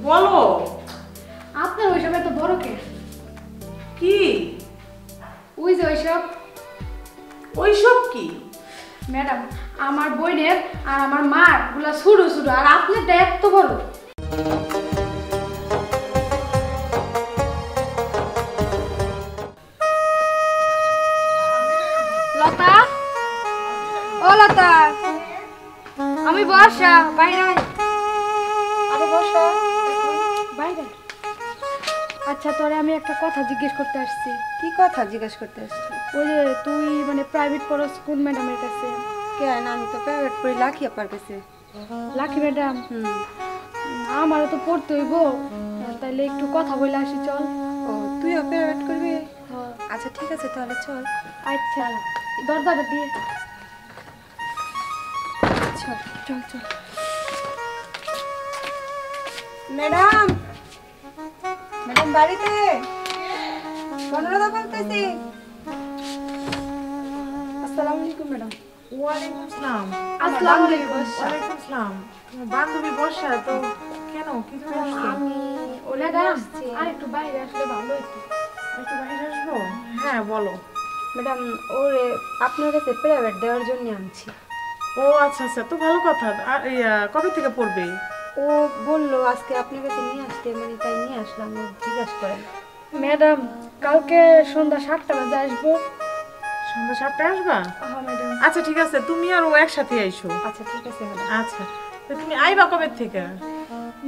বলো। আপনার ওইসব এত বড় কে? কি ওই যে ওইসব ওইসব কি? ম্যাডাম, আমার বোনের আর আমার মার গুলা ছোট ছোট, আর আপনারটা এত বড়। লতা, ও লতা, আমি বর্ষা, বাইরে আয়। আরে বর্ষা, বাইরে। আচ্ছা, তোরে আমি একটা কথা জিজ্ঞেস করতে আসছি। কি কথা জিজ্ঞেস করতে আসছি? ওই যে তুই মানে প্রাইভেট পড়াস কোন ম্যাডামের কাছে? কেন, আমি তো প্রাইভেট পড়ি লাখি আপার কাছে। Lucky madam? আমারও তো পড়তে হইব, তাইলে একটু কথা বলে আসি, চল। ও, তুইও প্রাইভেট করবি? হ্যাঁ। আচ্ছা ঠিক আছে, তাহলে চল। আচ্ছা, দরজাটা দিয়ে চল চল চল। ম্যাডাম, ম্যাডাম বাড়িতে? বনলতা বলতেছি। আসসালামু আলাইকুম ম্যাডাম। ওয়ালাইকুম আসসালাম। আসসালামু আলাইকুম। ওয়ালাইকুম আসসালাম। তোমার বান্ধবী বর্ষা তো কেন, কি তুমি আসছো? আমি ম্যাডাম আর একটু বাইরে আসলে ভালো হতো। একটু বাইরে আসবো? হ্যাঁ বলো। ম্যাডাম, ওরে আপনার কাছে প্রাইভেট দেওয়ার জন্য আনছি। ও আচ্ছা আচ্ছা, তো ভালো কথা। আর কবে থেকে পড়বে? ও বললো আজকে আপনার কাছে নিয়ে আসতে, মানে তাই নিয়ে আসলাম। ও জিজ্ঞাসা করেন। ম্যাডাম, কালকে সন্ধ্যা 7টা বাজে আসবো। সন্ধ্যা 7টায় আসবা? হ্যাঁ ম্যাডাম। আচ্ছা ঠিক আছে, তুমি আর ও একসাথে আইসো। আচ্ছা ঠিক আছে ম্যাডাম। আচ্ছা, তো তুমি আইবা কবে থেকে?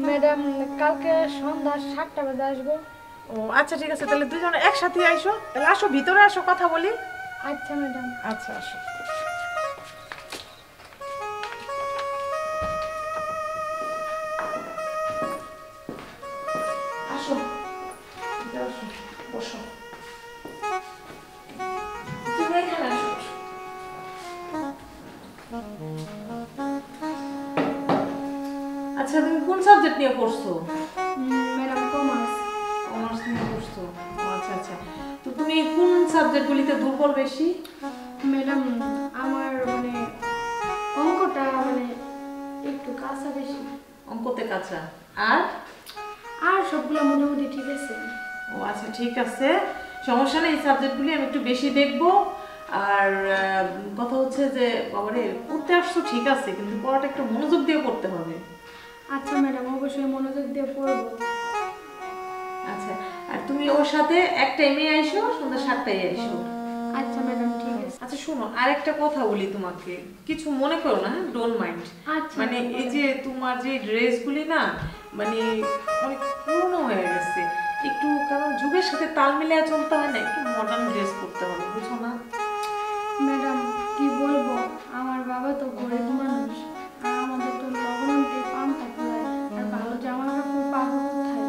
ম্যাডাম, কালকে সন্ধ্যা 7টা বাজে আসবো। ও আচ্ছা ঠিক আছে, তাহলে দুজনে একসাথে আইসো। তাহলে আসো, ভিতরে আসো, কথা বলি। আচ্ছা ম্যাডাম। আচ্ছা আসো। আসো, ভিতরে আসো, বসো। তুমি এখানে আসো। আচ্ছা, তুমি কোন সাবজেক্ট নিয়ে পড়ছো? Madam, commerce. অনার্স নিয়ে পড়ছো? আচ্ছা আচ্ছা, তো তুমি কোন সাবজেক্টগুলিতে দুর্বল বেশি? ম্যাডাম, আমার মানে অঙ্কটা মানে একটু কাঁচা বেশি। অঙ্কতে কাঁচা। আর আর সবগুলো মোটামুটি ঠিক আছে। ও আচ্ছা ঠিক আছে, সমস্যা নেই। এই সাবজেক্টগুলি আমি একটু বেশি দেখবো। আর কথা হচ্ছে যে বাবারে, পড়তে আসছো ঠিক আছে, কিন্তু পড়াটা একটু মনোযোগ দিয়ে পড়তে হবে। আচ্ছা ম্যাডাম, অবশ্যই মনোযোগ দিয়ে পড়বো। আচ্ছা, আর তুমি ওর সাথে এক টাইমে আইসো, সন্ধ্যা 7টায় আইসো। আচ্ছা ম্যাডাম, ঠিক আছে। আচ্ছা শোনো, আর একটা কথা বলি তোমাকে, কিছু মনে করো না, ডোন্ট মাইন্ড। আচ্ছা, মানে এই যে তোমার যে ড্রেসগুলি না, মানে অনেক পুরনো হয়ে গেছে একটু, কারণ যুগের সাথে তাল মিলিয়ে চলতে হয় না, একটু মডার্ন ড্রেস পরতে হবে, বুঝো না? ম্যাডাম, কি বলবো, আমার বাবা তো গরিব মানুষ, আর আমাদের তো লবণতে পান থাকে, আর ভালো জামা কাপড় পাবো কোথায়?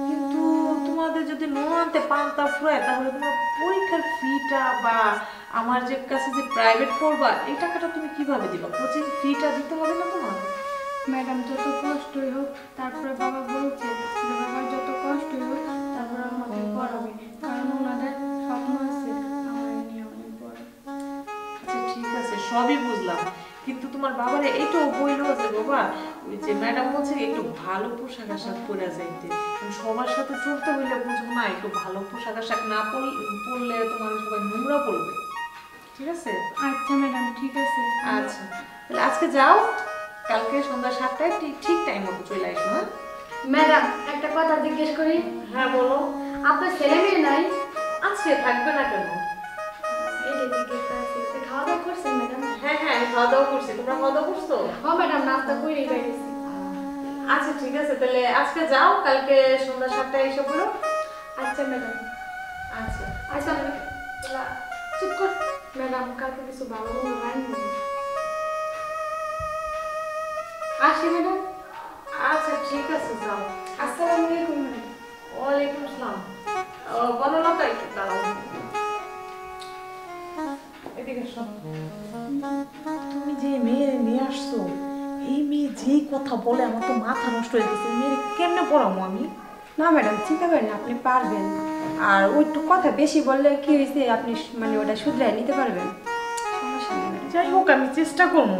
কিন্তু তোমাদের যদি নো আনতে পান্তা ফুরায়, তাহলে তোমার পরীক্ষার ফিটা বা আমার যে কাছে যে প্রাইভেট পড়বা, এই টাকাটা তুমি কিভাবে দিবা? কোচিং ফিটা দিতে হবে না তোমার? ম্যাডাম, যত কষ্টই হোক, তারপরে বাবা বলছে যে বাবার যত কষ্টই হোক, তারপর আমাকে পড়াবে, কারণ ওনাদের স্বপ্ন আছে আমার নিয়ে অনেক বড়। আচ্ছা ঠিক আছে, সবই বুঝলাম, কিন্তু তোমার বাবারে এইটাও বইলো যে বাবা, ওই যে ম্যাডাম বলছে একটু ভালো পোশাক আশাক পরে যাইতে, সবার সাথে চলতে হইলে বুঝবো না, একটু ভালো পোশাক আশাক না পরলে তোমার সবাই নোংরা পড়বে, ঠিক আছে? আচ্ছা ম্যাডাম, ঠিক আছে। আচ্ছা, তাহলে আজকে যাও, কালকে সন্ধ্যা 7টায় ঠিক টাইম মতো চলে আসো। হ্যাঁ ম্যাডাম, একটা কথা জিজ্ঞেস করি। হ্যাঁ বলো। আপনার ছেলে মেয়ে নাই? আছে, থাকবে না কেন? এটা জিজ্ঞেস আছে। খাওয়া দাওয়া করছেন ম্যাডাম? হ্যাঁ হ্যাঁ, আমি খাওয়া দাওয়া করছি, তোমরা খাওয়া দাওয়া করছো? হ্যাঁ ম্যাডাম, নাস্তা করেই বেরিয়েছি। আচ্ছা ঠিক আছে, তাহলে আজকে যাও, কালকে সন্ধ্যা 7টায় এসে বলো। আচ্ছা ম্যাডাম। আচ্ছা আচ্ছা ম্যাডাম, চুপ কর। ম্যাডাম, কালকে কিছু ভালো মন্দ রান্না আসি ম্যাডাম। আচ্ছা ঠিক আছে, যাও। আসসালামু আলাইকুম ম্যাডাম। ওয়ালাইকুম আসসালাম। বনলতা, একটু দাঁড়াও, এদিকে এসো। তুমি যে মেয়ে নিয়ে আসছো, এই মেয়ে যেই কথা বলে আমার তো মাথা নষ্ট হয়ে গেছে। মেয়ে কেমনে পড়াবো আমি? না ম্যাডাম, চিন্তা করেন না, আপনি পারবেন। আর ও একটু কথা বেশি বললে কি হয়েছে, আপনি মানে ওটা শুধরায় নিতে পারবেন, সমস্যা নেই ম্যাডাম। যাই হোক, আমি চেষ্টা করবো।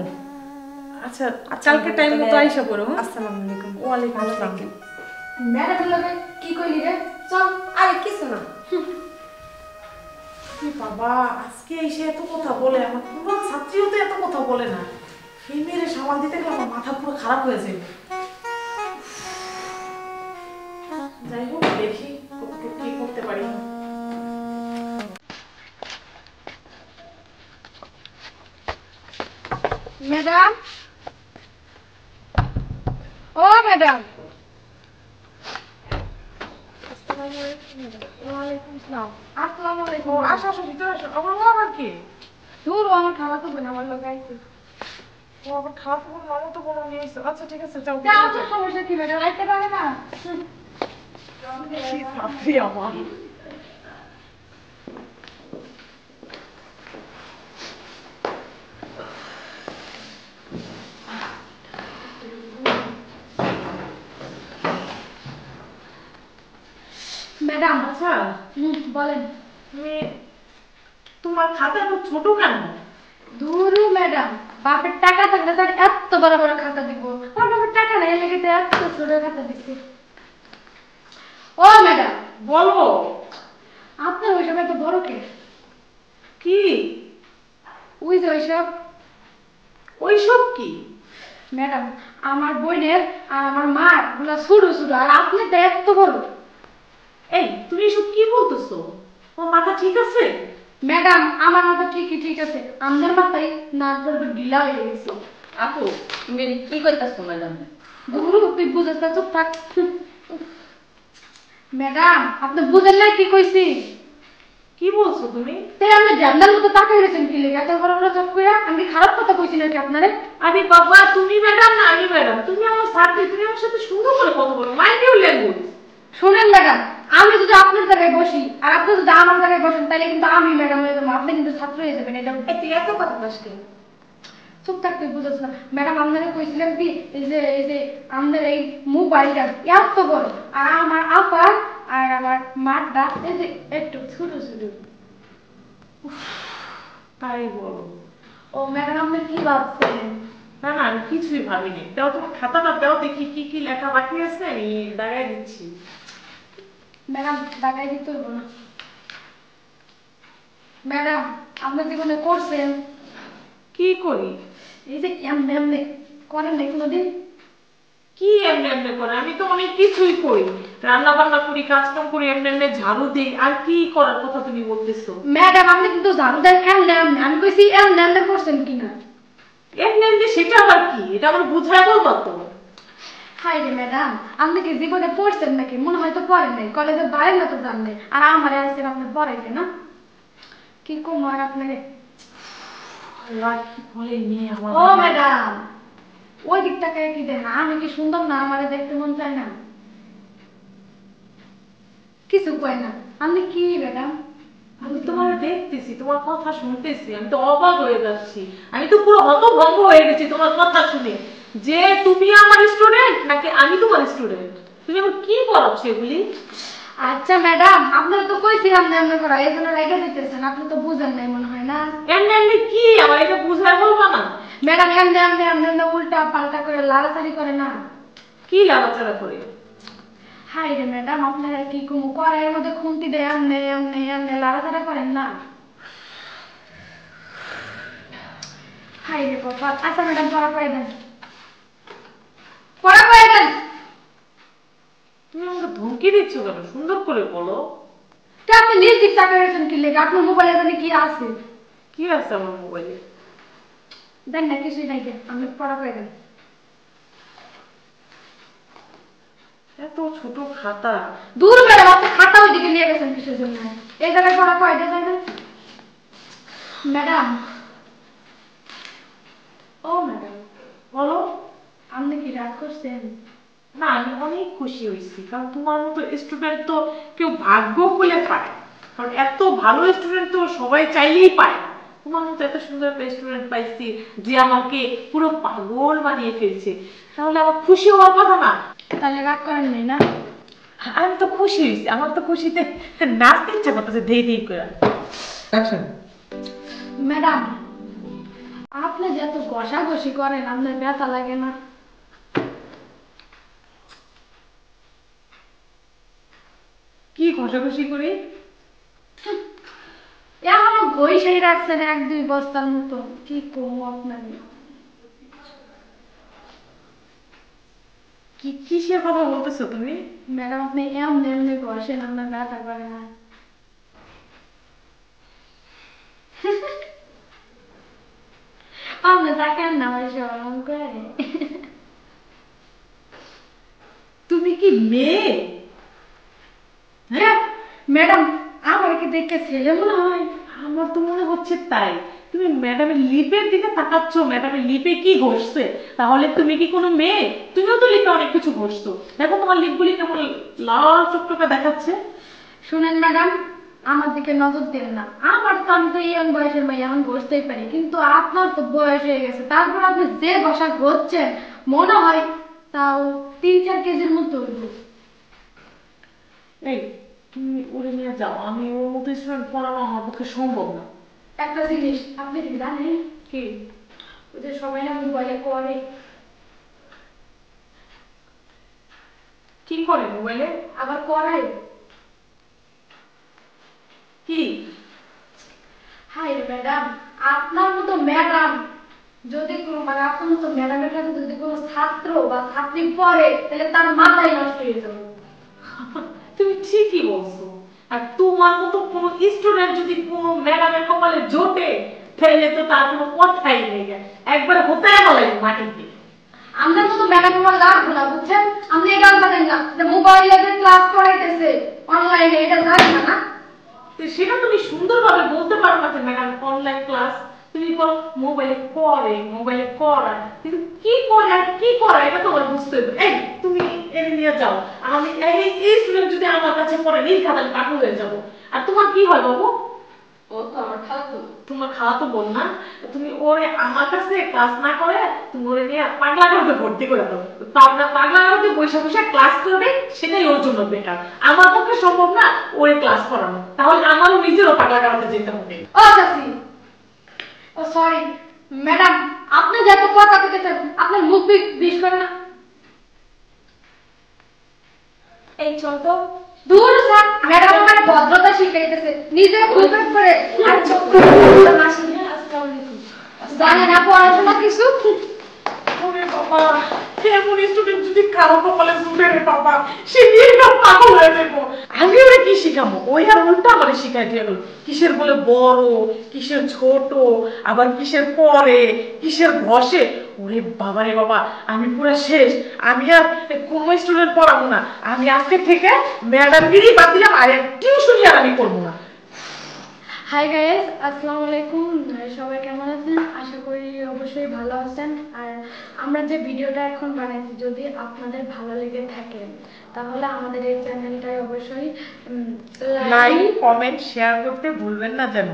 আচ্ছা, কালকে টাইম মতো আইসা পড়ো। আসসালামু আলাইকুম। ওয়ালাইকুম আসসালাম। ম্যাডাম লাগে কি কইলি রে? চল। আরে কিছু না। এ বাবা, আজকে এসে এত কথা বলে, আমার পুরো ছাত্রীও তো এত কথা বলে না। এই মেয়েরে সামাল দিতে গেলে আমার মাথা পুরো খারাপ হয়ে যায়। যাই হোক, দেখি কতটুকু কি করতে পারি। ম্যাডাম, ও ম্যাডাম। ওয়ালাইকুম আসসালাম। আসসালামু আলাইকুম। আসো আসো, ভিতরে আসো। আমার মা আবার কি? দূর আমার খাওয়া তো বোন আমার লোক আইছে। ও আবার খাওয়া তো মামা তো বলো নিয়ে এসো। আচ্ছা ঠিক আছে, যাও। যাও তো, সমস্যা কি ম্যাডাম? আইতে পারে না? কি ছাত্রী আমার। ম্যাডাম, আচ্ছা, বলেন। তুমি তোমার খাতা এত ছোট কেন? ধুরু ম্যাডাম, বাপের টাকা থাকলে তার এত বড় বড় খাতা দিব। আমার বাপের টাকা নাই, লেগে তো এত ছোট খাতা দিচ্ছে। ও ম্যাডাম, বলো। আপনার ওইসব এত বড় কে? কি? ওই যে ওইসব। ওইসব কি? ম্যাডাম, আমার বোনের আর আমার মার গুলা ছোট ছোট, আর আপনারটা এত বড়। এই, তুমি এসব কি বলতেছো? তোমার মাথা ঠিক আছে? ম্যাডাম, আমার মাথা ঠিকই ঠিক আছে, আপনার মাথায় না করবে ঢিলা হয়ে গেছে। আপু তুমি এটা কি করতেছো ম্যাডাম? ধুরু, তুই বুঝাস না, চুপ থাক। ম্যাডাম, আপনি বুঝেন না কি কইছি? কি বলছো তুমি? তাই আপনি জানলার মতো তাকাই রয়েছেন কি লেগে? এত বড় বড় চোখ কইরা আমি কি খারাপ কথা কইছি নাকি আপনারে? আরে বাবা, তুমি ম্যাডাম না আমি ম্যাডাম। তুমি আমার ছাত্রী, তুমি আমার সাথে সুন্দর করে কথা বলো। Mind your language. শুনেন ম্যাডাম, আমি যদি আপনার জায়গায় বসি আর আপনি যদি আমার জায়গায় বসেন, তাহলে কিন্তু আমি ম্যাডাম হয়ে যাবো, আপনি কিন্তু ছাত্র হয়ে যাবেন। এটা তুই এত কথা বলিস কেন? চুপ থাকতে বুঝেছ না ম্যাডাম? আপনারা কইছিলেন কি এই যে আমাদের এই মোবাইলটা এত বড়, আর আমার আপা আর আমার মাটা এই যে একটু ছোট ছোট। তাই বলো? ও ম্যাডাম, আপনি কি ভাবছেন? না না, আমি কিছুই ভাবিনি। দাও তোমার খাতাটা দাও, দেখি কি কি লেখা বাকি আছে, আমি দাগাই দিচ্ছি। ম্যাডাম, টাকাই দিতে হইব না। ম্যাডাম, আপনার জীবনে করছেন কি করি? এই যে এমনি এমনি করেন নাই কোনোদিন? কি এমনি এমনি করে? আমি তো অনেক কিছুই করি। রান্না বান্না করি, কাজ কাম করি, এমনি এমনি ঝাড়ু দিই। আর কি করার কথা তুমি বলতেছো? ম্যাডাম, আপনি কিন্তু ঝাড়ু দেন এমনি এমনি, আমি কইছি এমনি এমনি করছেন কিনা। এমনি এমনি সেটা আবার কি? এটা আমার বুঝায় বলবা তো? হাই রে ম্যাডাম, আপনি কি জীবনে পড়ছেন নাকি? মনে হয় তো পড়েন নাই, কলেজে বাইরে না তো জানলে, আর আমার আসছেন আপনি পড়াইতে না। কি কম আর আপনাকে। আল্লাহ, কি বলে মেয়ে আমার। ও ম্যাডাম, ওই দিকটাকে কি দেন? আমি কি সুন্দর না? আমারে দেখতে মন চায় না? কিছু কয় না। আপনি কি ম্যাডাম? আমি তোমার দেখতেছি, তোমার কথা শুনতেছি, আমি তো অবাক হয়ে যাচ্ছি। আমি তো পুরো হতভম্ব হয়ে গেছি তোমার কথা শুনে, যে তুমি আমার স্টুডেন্ট নাকি আমি তোমার স্টুডেন্ট। তুমি আমার কি পড়াচ্ছ এগুলি? আচ্ছা ম্যাডাম, আপনারা তো কইছিলাম না এমনি করা, এই জন্য রেগে দিতেছেন। আপনি তো বুঝেন নাই মনে হয় না? এমনি এমনি কি? আমার এটা বুঝায় বলবা না? ম্যাডাম, এমনি এমনি এমনি এমনি উল্টা পাল্টা করে লাড়াচাড়ি করে না। কি লাগাচাড়া করে? হাই রে ম্যাডাম, আপনারা কি কুমু কড়াইয়ের মধ্যে খুন্তি দেয় এমনি এমনি এমনি লাড়াচাড়া করেন না? হাই রে বাবা। আচ্ছা ম্যাডাম, পড়া করে দেন, পড়া করে দেন। তুমি আমাকে ধমকি দিচ্ছ কেন? সুন্দর করে বলো। তা আপনি নিজ দিক তাকাই রয়েছেন কি লেগে? আপনার মোবাইলে জানি কি আছে? কি আছে আমার মোবাইলে? দেন না, কিছুই নাই, দেন আপনি পড়া করে দেন। এত ছোট খাতা। দূর ম্যাডাম, আপনি খাতা ওইদিকে নিয়ে গেছেন কিসের জন্য? এই জায়গায় পড়া কয় দেয় যায় না? ম্যাডাম, ও ম্যাডাম, বলো। আপনি কি রাগ করছেন? না, আমি অনেক খুশি হয়েছি, কারণ তোমার মতো স্টুডেন্ট তো কেউ ভাগ্য খুলে পায় না। কারণ এত ভালো স্টুডেন্ট তো সবাই চাইলেই পায় না। তোমার মতো এত সুন্দর একটা স্টুডেন্ট পাইছি, যে আমাকে পুরো পাগল বানিয়ে ফেলছে। তাহলে আমার খুশি হওয়ার কথা না? তাহলে রাগ করেন নাই না? আমি তো খুশি হয়েছি, আমার তো খুশিতে নাচতে ইচ্ছা করতেছে ধেই ধেই করে। আচ্ছা, ম্যাডাম, আপনি যে এত ঘষাঘষি করেন, আপনার ব্যথা লাগে না? ঘষাঘষি করি? এখনো বইসাই রাখছেন 1-2 বস্তার মতো, কি করবো আপনাকে? কিসের কথা বলতেছো তুমি? ম্যাডাম আপনি এমনি এমনি বসেন, আপনার ব্যথা করে না? আপনি দেখেন না আমার শরম করে। তুমি কি মেয়ে? হ্যাঁ ম্যাডাম, আমার কি দেখে ছেলে মনে হয়? আমার তো মনে হচ্ছে তাই। তুমি ম্যাডামের লিপের দিকে তাকাচ্ছ, ম্যাডামের লিপে কি ঘষছে? তাহলে তুমি কি কোনো মেয়ে? তুমিও তো লিপে অনেক কিছু ঘষছো, দেখো তোমার লিপগুলি কেমন লাল চকচকে দেখাচ্ছে। শুনেন ম্যাডাম, আমার দিকে নজর দেন না। আমার তো, আমি তো ইয়াং বয়সের মেয়ে, এখন বসতেই পারি, কিন্তু আপনার তো বয়স হয়ে গেছে, তারপর আপনি যে বসা করছেন মনে হয় তাও 3-4 কেজির মতো হইব। এই, তুমি ওরে নিয়ে যাও, আমি ওর মতো স্টুডেন্ট পড়ানো আমার পক্ষে সম্ভব না। একটা জিনিস আপনি কি জানেন? কি? ওই যে সবাই না মোবাইলে করে, কি করে মোবাইলে? আবার করাই। কি? হাই ম্যাডাম, আপনার মতো ম্যাডাম যদি কোনো, মানে আপনার মতো ম্যাডামের কাছে যদি কোনো ছাত্র বা ছাত্রী পড়ে, তাহলে তার মাথায় নষ্ট হয়ে যাবে। তুমি ঠিকই বলছো। আর তোমার মতো কোনো স্টুডেন্ট যদি কোনো ম্যাডামের কপালে জোটে, তাহলে তো তার কোনো কথাই নেই, একবার হতে গেলে মাটিতে। আপনার মতো ম্যাডাম আমার লাগবে না, বুঝছেন? আপনি এটাও জানেন না যে মোবাইলে যে ক্লাস করাইতেছে অনলাইনে, এটা জানেন না না? তো সেটা তুমি সুন্দরভাবে বলতে পারো না যে ম্যাডাম অনলাইন ক্লাস, তুমি বলো মোবাইলে করে, মোবাইলে করা, কিন্তু কি করে আর কি করা এটা তোমার বুঝতে হবে। এই তুমি এনে নিয়ে যাও, আমি এই স্টুডেন্ট যদি আমার কাছে পড়ে এই খাতায় পাগল হয়ে যাবো। আর তোমার কি হয় বাবু? ও তো আমার খালাতো। তোমার খাওয়া তো বল না, তুমি ওরে আমার কাছে ক্লাস না করে তুমি ওরে নিয়ে পাগলা গারদে ভর্তি করে দাও। পাগলা গারদে বসে বসে ক্লাস করবে, সেটাই ওর জন্য বেটার। আমার পক্ষে সম্ভব না ওরে ক্লাস করানো, তাহলে আমারও নিজেরও পাগলা গারদে যেতে হবে। ও চাচি, ও সরি ম্যাডাম, আপনি যে এত কথা কইতেছেন, আপনার মুখ বিষ করে না? এই চল তো। দূর স্যার, ম্যাডাম আমার ভদ্রতা শিখাইতেছে, নিজে খুব করে। আর চল তো। মাসি, আসসালামু আলাইকুম। জানেন না পড়াশোনা কিছু? ওরে বাবা, এমন স্টুডেন্ট যদি কারো কপালে জুটে রে বাবা, সে নিয়ে না পাগল হয়ে যাবো। আমি ওরে কি শিখাবো? ওই আর উল্টা আমারে শিখাই দিয়ে গেল কিসের বলে বড়, কিসের ছোট, আবার কিসের পরে, কিসের ঘষে। ওরে বাবা রে বাবা, আমি পুরো শেষ। আমি আর কোনো স্টুডেন্ট পড়াবো না। আমি আজকে থেকে ম্যাডামগিরি বাদ দিলাম, আর টিউশনই আর আমি করবো না। হাই গাইস, আসসালামু আলাইকুম। সবাই কেমন আছেন? আশা করি অবশ্যই ভালো আছেন। আর আমরা যে ভিডিওটা এখন বানাইছি, যদি আপনাদের ভালো লেগে থাকে তাহলে আমাদের এই চ্যানেলটাই অবশ্যই লাইক, কমেন্ট, শেয়ার করতে ভুলবেন না যেন।